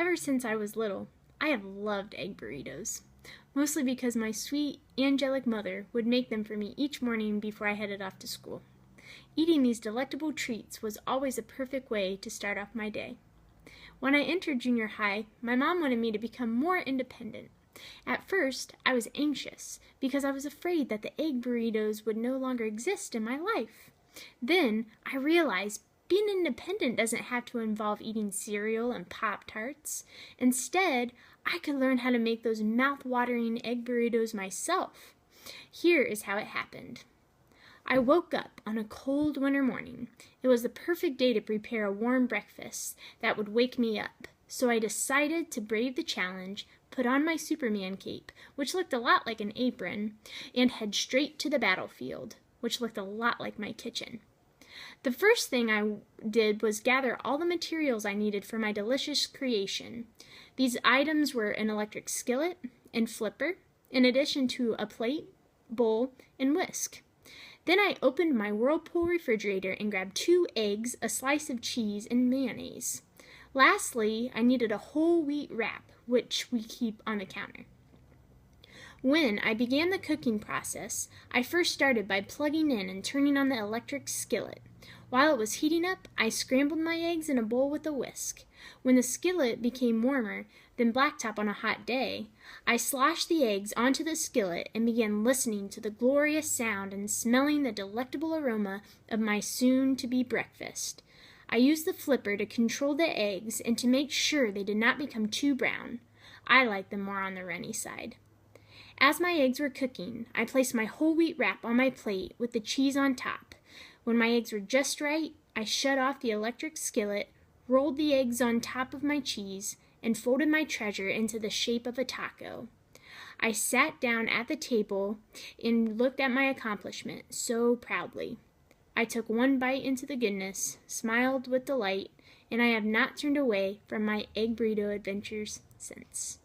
Ever since I was little, I have loved egg burritos, mostly because my sweet, angelic mother would make them for me each morning before I headed off to school. Eating these delectable treats was always a perfect way to start off my day. When I entered junior high, my mom wanted me to become more independent. At first, I was anxious because I was afraid that the egg burritos would no longer exist in my life. Then I realized being independent doesn't have to involve eating cereal and Pop-Tarts. Instead, I could learn how to make those mouth-watering egg burritos myself. Here is how it happened. I woke up on a cold winter morning. It was the perfect day to prepare a warm breakfast that would wake me up. So I decided to brave the challenge, put on my Superman cape, which looked a lot like an apron, and head straight to the battlefield, which looked a lot like my kitchen. The first thing I did was gather all the materials I needed for my delicious creation. These items were an electric skillet and flipper, in addition to a plate, bowl, and whisk. Then I opened my Whirlpool refrigerator and grabbed 2 eggs, a slice of cheese, and mayonnaise. Lastly, I needed a whole wheat wrap, which we keep on the counter. When I began the cooking process, I first started by plugging in and turning on the electric skillet. While it was heating up, I scrambled my eggs in a bowl with a whisk. When the skillet became warmer than blacktop on a hot day, I sloshed the eggs onto the skillet and began listening to the glorious sound and smelling the delectable aroma of my soon-to-be breakfast. I used the flipper to control the eggs and to make sure they did not become too brown. I like them more on the runny side. As my eggs were cooking, I placed my whole wheat wrap on my plate with the cheese on top. When my eggs were just right, I shut off the electric skillet, rolled the eggs on top of my cheese, and folded my treasure into the shape of a taco. I sat down at the table and looked at my accomplishment so proudly. I took one bite into the goodness, smiled with delight, and I have not turned away from my egg burrito adventures since.